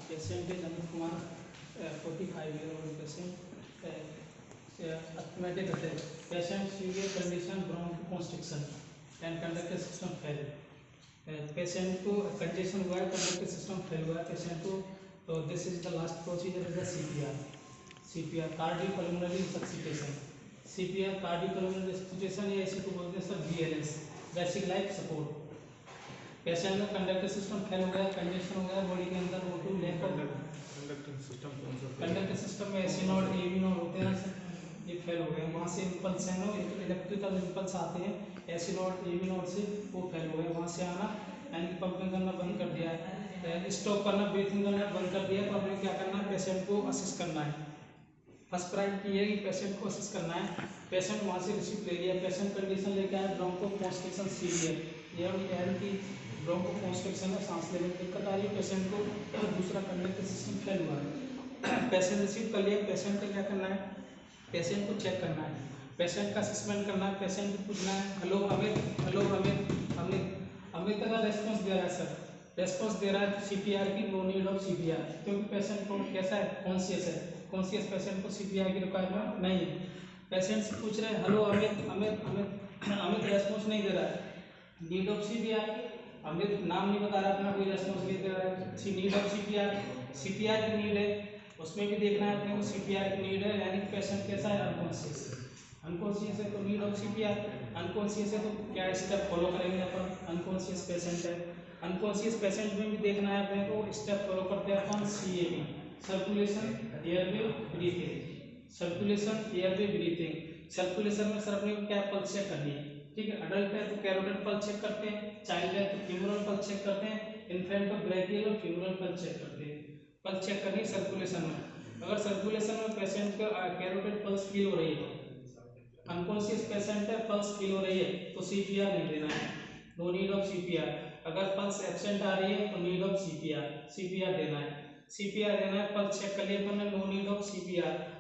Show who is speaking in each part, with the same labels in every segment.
Speaker 1: Patient is Amit Kumar, 45-year-old patient, asthmatic attack. Patient severe condition bronchoconstriction and conductive system fail. Patient को congestion हुआ है, conductive system fail हुआ है patient को, तो this is the last procedure is the CPR cardiopulmonary resuscitation. CPR cardiopulmonary resuscitation या इसी को बोलते हैं sir BLS, basic life support. Patient का कंडक्टिव सिस्टम फेल हो गया, कंजेशन हो गया बॉडी के अंदर, वो टू लेकर कंडक्टिव सिस्टम कौन सा, कंडक्टिव सिस्टम में एसी नोड एवी नोड होते हैं सर, ये फेल हो गए, वहाँ से इम्पल्स है नो इलेक्ट्रिकल इम्पल्स आते हैं एसी नोड एवी नोड से, वो फेल हो गए, वहाँ से आना यानी पंपिंग करना बंद कर दिया है, स्टॉप करना ब्रीथिंग करना बंद कर दिया। तो हमें क्या करना है, पेशेंट को असिस्ट करना है। फर्स्ट प्रायोरिटी ये है कि पेशेंट को असिस्ट करना है। पेशेंट वहाँ से रिसीव ले लिया, पेशेंट कंडीशन लेके आया ब्रोंकोकॉन्स्ट्रिक्शन सीवियर, ये हम कह रहे हैं कि ब्रोंकोकॉन्स्ट्रिक्शन है, सांस लेने में दिक्कत आ रही है पेशेंट को, दूसरा कंडक्टिव सिस्टम फेल हुआ है। पेशेंट रिसीव कर लिया, पेशेंट का क्या करना है, पेशेंट को चेक करना है, पेशेंट का असेसमेंट करना है, पेशेंट को पूछना है हेलो अमित, हेलो अमित, अमित अमित का रेस्पॉन्स दे रहा है सर, रेस्पॉन्स दे रहा है तो सीपीआर की नो नीड ऑफ सीपीआर, क्योंकि पेशेंट को कैसा है, कॉन्शियस है, कॉन्शियस पेशेंट को सीपीआर की रिक्वायरमेंट नहीं है। पेशेंट से पूछ रहे हैं हेलो अमित, अमित अमित अमित रेस्पॉन्स नहीं दे रहा है, नीड ऑफ सीपीआर, अमित नाम नहीं बता रहा अपना, कोई रेस्पॉन्स नहीं दे रहा है, नीड ऑफ सीपीआर, सीपीआर की नीड है, उसमें भी देखना है अपने को सीपीआर की नीड है, यानी पेशेंट कैसा है, अनकॉन्शियस, अनकॉन्शियस है तो नीड ऑफ सीपीआर, अनकॉन्शियस है तो क्या स्टेप फॉलो करेंगे अपन, अनकॉन्शियस पेशेंट है, अनकॉन्शियस पेशेंट में भी देखना है अपने को, स्टेप फॉलो करते हैं अपन CAB, circulation airway breathing, circulation airway breathing. Circulation में सर अपने को क्या पल्स चेक करनी है, ठीक है, अडल्ट है तो कैरोटिड पल्स चेक करते हैं, चाइल्ड है तो फीमोरल पल्स चेक करते हैं, इन्फेंट तो ब्रैकियल और फीमोरल पल्स चेक करते हैं, पल्स चेक करनी है सर्कुलेशन में। अगर सर्कुलेशन में पेशेंट का कैरोटिड पल्स फील हो रही है, अनकॉन्शियस पेशेंट है पल्स फील हो रही है तो सीपीआर नहीं देना है, नो नीड ऑफ सीपीआर। अगर पल्स एब्सेंट आ रही है तो नीड ऑफ सीपीआर, सीपीआर देना है, सीपीआर देना है, पल्स चेक कर लिया अपन ने, no need of CPR.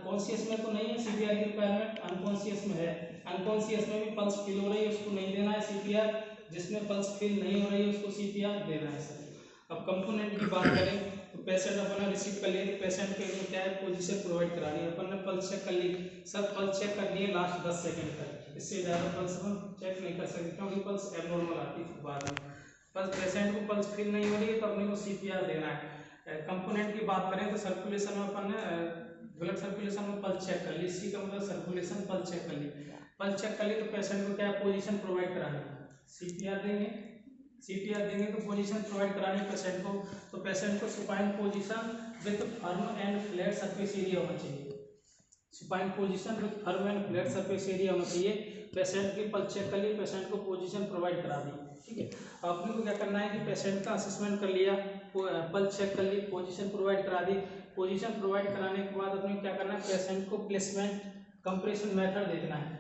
Speaker 1: Conscious में तो नहीं है सीपीआर की रिक्वायरमेंट, अनकॉन्शियस में है, अनकॉन्शियस में भी पल्स फील हो रही है उसको नहीं देना है सीपीआर, जिसमें पल्स फील नहीं हो रही है उसको सीपीआर देना है सर। अब कंपोनेंट की बात करें तो पेशेंट अपन ने रिसीव कर लिया, पेशेंट के लिए क्या है, पोजीशन प्रोवाइड करा रही है, अपन ने पल्स चेक कर ली सर, पल्स चेक करनी है लास्ट 10 सेकंड तक, इससे ज़्यादा पल्स हम चेक नहीं कर सकते क्योंकि पल्स एबनॉर्मल आती है बाद में, पल्स पेशेंट को पल्स फील नहीं हो रही है तो अपने को सीपीआर देना है। कंपोनेंट की बात करें तो सर्कुलेशन में अपन ने ब्लड सर्कुलेशन में पल्स चेक कर ली, इसी का मतलब सर्कुलेशन पल्स चेक कर ली, पल्स चेक कर ली तो पेशेंट को क्या पोजीशन प्रोवाइड करानी है, सीपीआर देंगे, सीपीआर देंगे तो पोजीशन प्रोवाइड करानी पेशेंट को, तो पेशेंट को supine position with firm and flat surface area होना चाहिए, supine position with firm and flat surface area होना चाहिए। पेशेंट की पल्स चेक कर ली, पेशेंट को पोजीशन प्रोवाइड करा दी, ठीक है। अपने को क्या करना है कि पेशेंट का असेसमेंट कर लिया, पल्स चेक कर ली, पोजीशन प्रोवाइड करा दी, पोजीशन प्रोवाइड कराने के बाद अपने क्या करना है, पेशेंट को प्लेसमेंट कंप्रेशन मेथड देखना है,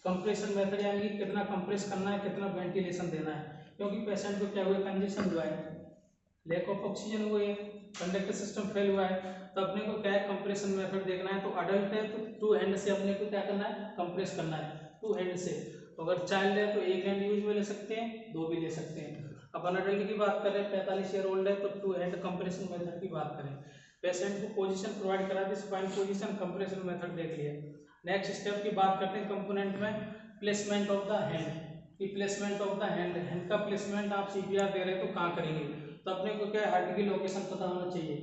Speaker 1: कंप्रेशन मेथड यानी कि कितना कंप्रेस करना है, कितना वेंटिलेशन देना है, क्योंकि पेशेंट को क्या हुआ, कंजेशन हुआ है, लैक ऑफ ऑक्सीजन हुई है, कंडक्टिव सिस्टम फेल हुआ है, तो अपने को क्या है, कंप्रेशन मेथड देखना है। तो अडल्ट है तो 2 हैंड से अपने को क्या करना है, कंप्रेस करना है 2 हैंड से, तो अगर चाइल्ड है तो 1 हैंड यूज में ले सकते हैं, 2 भी ले सकते हैं। अपन अडल्ट की बात करें 45 ईयर ओल्ड है तो 2 हैंड कंप्रेशन मेथड की बात करें, पेशेंट को पोजीशन प्रोवाइड करा दी, स्पाइन पोजीशन कंप्रेशन मेथड देख लिया। नेक्स्ट स्टेप की बात करते हैं कंपोनेंट में, placement of the hand, placement of the hand, hand का प्लेसमेंट आप सीपीआर दे रहे हैं तो कहाँ करेंगे, तो अपने को क्या है, हार्ट की लोकेशन पता होना चाहिए,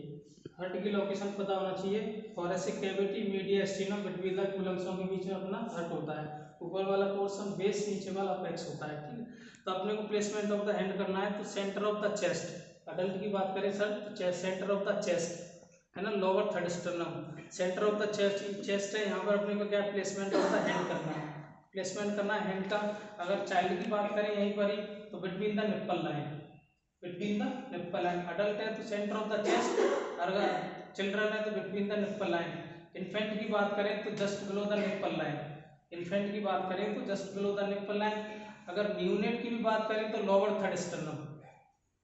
Speaker 1: हार्ट की लोकेशन पता होना चाहिए, और ऐसे cavity mediastinum between the two लंग्सों के बीच में अपना हार्ट होता है, ऊपर वाला पोर्शन बेस, नीचे वाला अपेक्स होता है, ठीक है। तो अपने को प्लेसमेंट ऑफ द हैंड करना है, तो centre of the chest, adult की बात करें सर तो सेंटर ऑफ द चेस्ट है ना, lower third sternum, centre of the chest है, यहाँ पर अपने को क्या प्लेसमेंट ऑफ द हैंड करना है, प्लेसमेंट करना है हैंड का। अगर चाइल्ड की बात करें यहीं पर ही तो between the nipple line, between the nipple line, adult है तो सेंटर ऑफ द चेस्ट, अगर चिल्ड्रन है तो between the nipple line, infant की बात करें तो just below the nipple line, infant की बात करें तो just below the nipple line. अगर न्यूनेट की भी बात करें तो लोअर थर्ड स्टर्नम,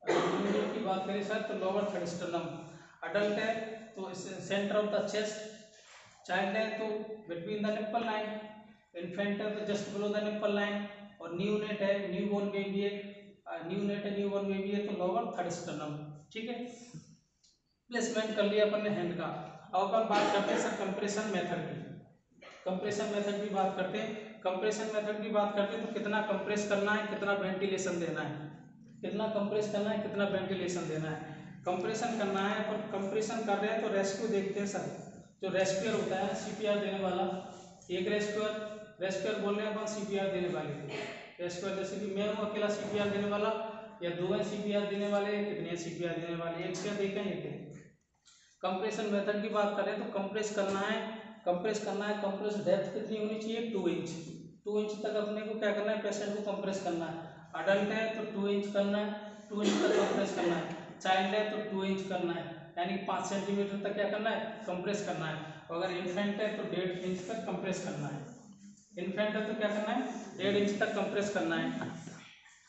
Speaker 1: अगर न्यूनेट की बात करें सर तो लोअर थर्ड स्टर्नम, अडल्ट है तो centre of the chest, child है तो between the nipple line, infant है तो just below the nipple line, और न्यूनेट है, न्यूबॉर्न बेबी है, न्यूनेट है न्यूबॉर्न बेबी है तो लोअर थर्ड स्टर्नम, ठीक है। प्लेसमेंट कर लिया अपन ने हैंड का। अब अपन बात करते हैं सर कंप्रेशन मेथड की। कंप्रेशन मेथड की बात करते हैं। कंप्रेशन मेथड की बात करते हैं तो कितना कंप्रेस करना है, कितना वेंटिलेशन देना है, कितना कंप्रेस करना है, कितना वेंटिलेशन देना है। कंप्रेशन करना है, पर कंप्रेशन कर रहे हैं तो रेस्क्यू देखते हैं सर। जो रेस्क्यूअर होता है सीपीआर देने वाला, एक रेस्क्यूअर बोल रहे हैं अपन सीपीआर देने वाले को। रेस्क्यूअर जैसे कि मैं हूँ अकेला सीपीआर देने वाला, या दो है सीपीआर देने वाले, कितने सीपीआर देने वाले, एक से देखें एक। कंप्रेशन मेथड की बात करें तो कंप्रेस करना है, कंप्रेस डेप्थ कितनी होनी चाहिए, 2 इंच। 2 इंच तक अपने को क्या करना है, पेशेंट को कंप्रेस करना है। अडल्ट है तो 2 इंच करना है, 2 इंच तक कंप्रेस करना है। चाइल्ड है तो 2 इंच करना है, यानी 5 सेंटीमीटर तक क्या करना है, कंप्रेस करना है। अगर इन्फेंट है तो 1.5 इंच तक कंप्रेस करना है। इन्फेंट है तो क्या करना है, 1.5 इंच तक कंप्रेस करना है।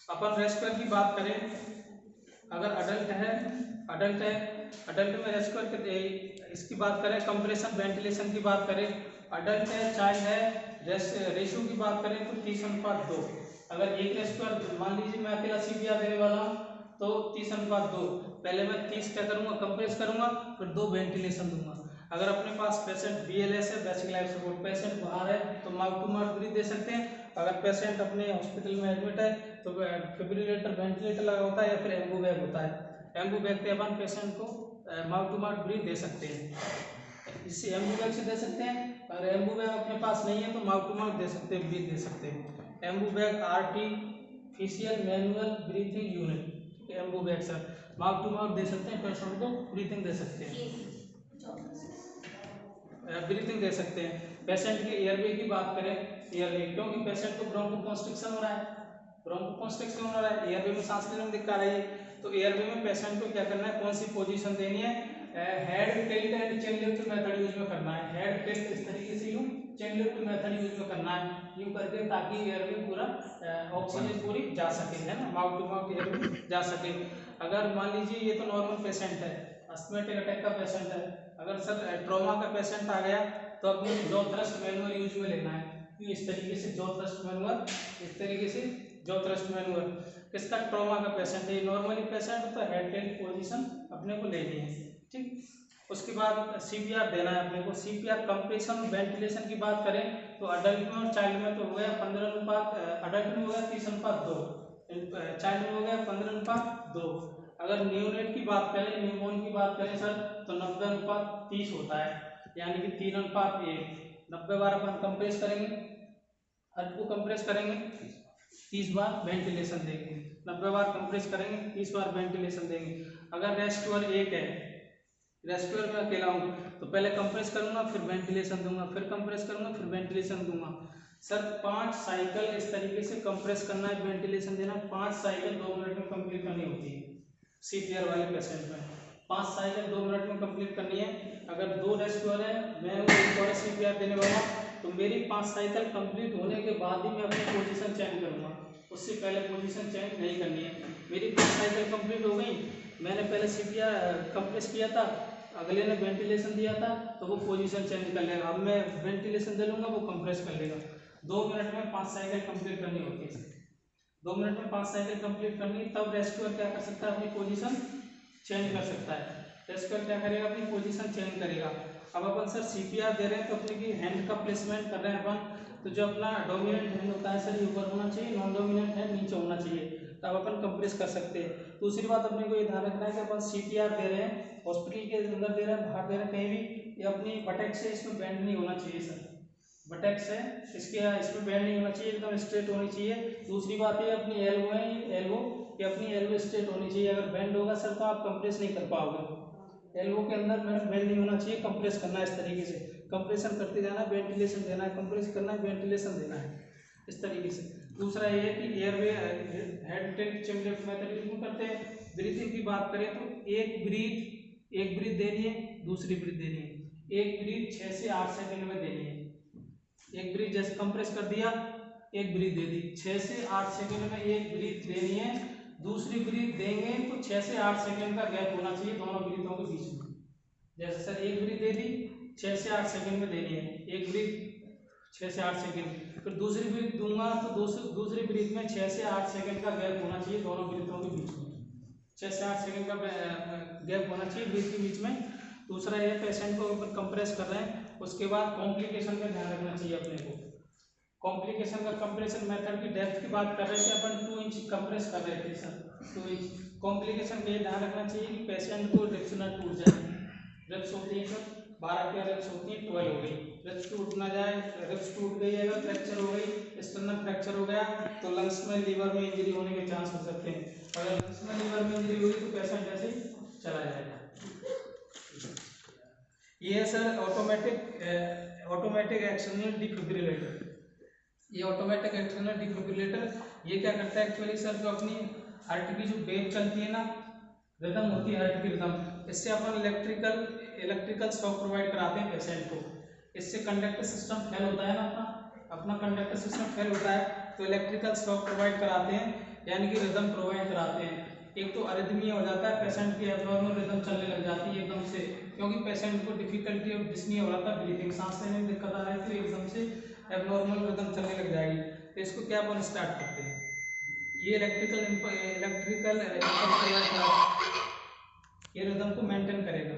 Speaker 1: अपन रेस्क्यूअर की बात करें, अगर अडल्ट में रेस्क्यूअर के इसकी बात करें, कंप्रेशन वेंटिलेशन की बात करें, अडल्ट है चाइल्ड है, रेशियो की बात करें तो 30:2। अगर एक रेस्क्यूअर मान लीजिए मैं अकेला सीपीआर देने वाला हूँ तो 30:2। पहले मैं 30 क्या करूँगा, कंप्रेस करूँगा, फिर 2 वेंटिलेशन दूंगा। अगर अपने पास पेशेंट BLS है, बेसिक लाइफ सपोर्ट, पेशेंट बाहर है तो माउथ टू माउथ ब्रीथ दे सकते हैं। अगर पेशेंट अपने हॉस्पिटल में एडमिट है तो फिब्रिलेटर वेंटिलेटर लगा होता है या फिर एम्बू बैग होता है। एम्बू बैग पे अपन पेशेंट को माउथ टू माउथ ब्रीथ दे सकते हैं। इसे एम्बू बैग से दे सकते हैं। अगर एम्बू बैग अपने पास नहीं है तो माउथ टू माउथ दे सकते हैं, ब्रीथ दे सकते हैं। Ambu bag artificial manual breathing unit, Ambu bag sir mouth to mouth दे सकते हैं, पेशेंट को ब्रीथिंग दे सकते हैं, ब्रीथिंग दे सकते हैं। पेशेंट की एयरवे की बात करें, एयरवे क्योंकि पेशेंट को ब्रोंकोकंस्ट्रिक्शन हो रहा है, ब्रोंकोकंस्ट्रिक्शन हो रहा है, एयरवे में सांस लेने में दिक्कत आ रही है, तो एयरवे में पेशेंट को क्या करना है, कौन सी पोजीशन देनी है, head tilt and chain lift method use में करना है। हेड टिल्ट इस तरीके से यूं, चेन लिफ्ट मेथड यूज में करना है, यूं करके, ताकि एयरवे पूरा ऑक्सीजन पूरी जा सके, है ना, माउथ टू माउथ एयरवे जा सके। अगर मान लीजिए ये तो नॉर्मल पेशेंट है, अस्थमैटिक अटैक का पेशेंट है, अगर सर ट्रॉमा का पेशेंट आ गया तो अपने जॉ थ्रस्ट मैनुअल यूज में लेना है। इस तरीके से जॉ थ्रस्ट मैनुअल, इस तरीके से जॉ थ्रस्ट मैनुअल। किसका, ट्रॉमा का पेशेंट है, नॉर्मली पेशेंट तो हेड टिल्ट पोजीशन अपने को लेनी है, ठीक। उसके बाद सीपीआर देना है अपने को। सीपीआर कंप्रेशन वेंटिलेशन की बात करें तो अडल्ट में और चाइल्ड में तो हो गया 15:, अडल्ट में हो गया 30:2, चाइल्ड में हो गया 15:2। अगर न्यूनेट की बात करें, न्यूबॉर्न की बात करें सर तो 90:30 होता है, यानी कि 3:1। 90 बार अपन कंप्रेस करेंगे, हर्ट को कंप्रेस करेंगे, 30 बार वेंटिलेशन देंगे। 90 बार कंप्रेस करेंगे, 30 बार वेंटिलेशन देंगे। अगर रेस्क्यूअर एक है, रेस्क्यूअर में अकेला हूँ तो पहले कंप्रेस करूंगा, फिर वेंटिलेशन दूंगा, फिर कंप्रेस करूंगा, फिर वेंटिलेशन दूंगा। सर 5 साइकिल इस तरीके से कंप्रेस करना है, वेंटिलेशन देना, 5 साइकिल 2 मिनट में कंप्लीट करनी होती है सीपीआर वाले पेशेंट में। 5 साइकिल 2 मिनट में कंप्लीट करनी है। अगर 2 रेस्क्यूअर है, मैं एक और सीपीआर देने वाला, तो मेरी 5 साइकिल कंप्लीट होने के बाद ही मैं अपनी पोजीशन चेंज करूंगा, उससे पहले पोजीशन चेंज नहीं करनी है। मेरी 5 साइकिल कंप्लीट हो गई, मैंने पहले सीपीआर कंप्रेस किया था, अगले ने वेंटिलेशन दिया था, तो वो पोजीशन चेंज कर लेगा। अब मैं वेंटिलेशन दे लूँगा, वो कंप्रेस कर लेगा। 2 मिनट में 5 साइकिल कंप्लीट करनी होती है। 2 मिनट में 5 साइकिल कंप्लीट करनी, तब रेस्क्यूअर क्या कर सकता है, अपनी पोजीशन चेंज कर सकता है। रेस्क्यूअर क्या करेगा, अपनी पोजीशन चेंज करेगा। अब अपन सर सीपीआर दे रहे हैं तो अपने की हैंड का प्लेसमेंट कर रहे हैं अपन, तो जो अपना डोमिनेंट हैंड होता है सर ये ऊपर होना चाहिए, नॉन डोमिनेंट हैंड नीचे होना चाहिए, तब अपन कंप्रेस कर सकते हैं। दूसरी बात अपने को ये ध्यान रखना है कि अपन सीपीआर दे रहे हैं, हॉस्पिटल के अंदर दे रहे हैं, बाहर दे रहे हैं, कहीं भी ये अपनी बटैक से इसमें बैंड नहीं होना चाहिए सर, बटैक से इसमें बैंड नहीं होना चाहिए, एकदम स्ट्रेट होनी चाहिए। दूसरी बात ये अपनी एल्बो है, ये अपनी एल्बो स्ट्रेट होनी चाहिए। अगर बैंड होगा सर तो आप कंप्रेस नहीं कर पाओगे। एल्बो के अंदर मैडम बैंड नहीं होना चाहिए, कंप्रेस करना है इस तरीके से, कंप्रेशन करते जाना है, वेंटिलेशन देना है, कंप्रेस करना है, वेंटिलेशन देना है, इस तरीके से। दूसरा ये है कि airway head tilt chain lift method use करते हैं। ब्रीथिंग की बात करें तो एक ब्रीथ देनी है, दूसरी ब्रीथ देनी है। एक ब्रीथ 6 से 8 सेकंड में देनी है। एक ब्रीथ जैसे कंप्रेस कर दिया, एक ब्रीथ दे दी, 6 से 8 सेकंड में एक ब्रीथ देनी है। दूसरी ब्रीथ देंगे तो 6 से 8 सेकंड का गैप होना चाहिए दोनों ब्रीथों के बीच में। जैसे सर एक ब्रीथ दे दी, 6 से 8 सेकंड में देनी है, एक ब्रीथ 6 से 8 सेकंड, फिर दूसरी ब्रीथ दूंगा तो दूसरी ब्रीथ में 6 से 8 सेकंड का गैप होना चाहिए दोनों ब्रीथों के बीच में। 6 से 8 सेकंड का गैप होना चाहिए बीच के बीच में। दूसरा ये पेशेंट को ऊपर कंप्रेस कर रहे हैं, उसके बाद कॉम्प्लिकेशन का ध्यान रखना चाहिए अपने को। कॉम्प्लिकेशन का कंप्रेशन मेथड की डेप्थ की बात कर रहे थे अपन, 2 इंच कंप्रेस कर रहे थे सर, 2 इंच। कॉम्प्लिकेशन का ये ध्यान रखना चाहिए कि पेशेंट को रिब्स ना टूट जाए। रिब्स होती है सर 12 की रिब्स होती है, 12 हो गई, रिब्स टूट ना जाए। रिब्स टूट गई, अगर फ्रैक्चर हो गई, स्टर्नम फ्रैक्चर हो गया तो लंग्स में लीवर में इंजरी होने के चांस हो सकते हैं। अगर लंग्स में लीवर में इंजरी हुई तो पेशेंट ऐसे ही चला जाएगा। ये है सर ऑटोमेटिक एक्सटर्नल डिफिब्रिलेटर। ये ऑटोमेटिक एक्सटर्नल डिफिब्रिलेटर ये क्या करता है एक्चुअली सर, जो अपनी हार्ट की जो वेव चलती है ना, रिदम होती है हार्ट की रिदम, इससे अपन इलेक्ट्रिकल शॉक प्रोवाइड कराते हैं पेशेंट को। इससे कंडक्टर सिस्टम फेल होता है ना, अपना कंडक्टर सिस्टम फेल होता है तो इलेक्ट्रिकल शॉक प्रोवाइड कराते हैं, यानी कि रिदम प्रोवाइड कराते हैं। एक तो अरिथमिया हो जाता है, पेशेंट की एब्नॉर्मल रिदम चलने लग जाती है एकदम से, क्योंकि पेशेंट को डिफिकल्टी और डिस्निया हो रहा था, ब्रीथिंग सांस लेने में दिक्कत आ रही थी, एकदम से एब्नॉर्मल रिदम चलने लग जाएगी। तो इसको क्या अपन स्टार्ट करते हैं, ये इलेक्ट्रिकल ये रिदम को मेंटेन करेगा।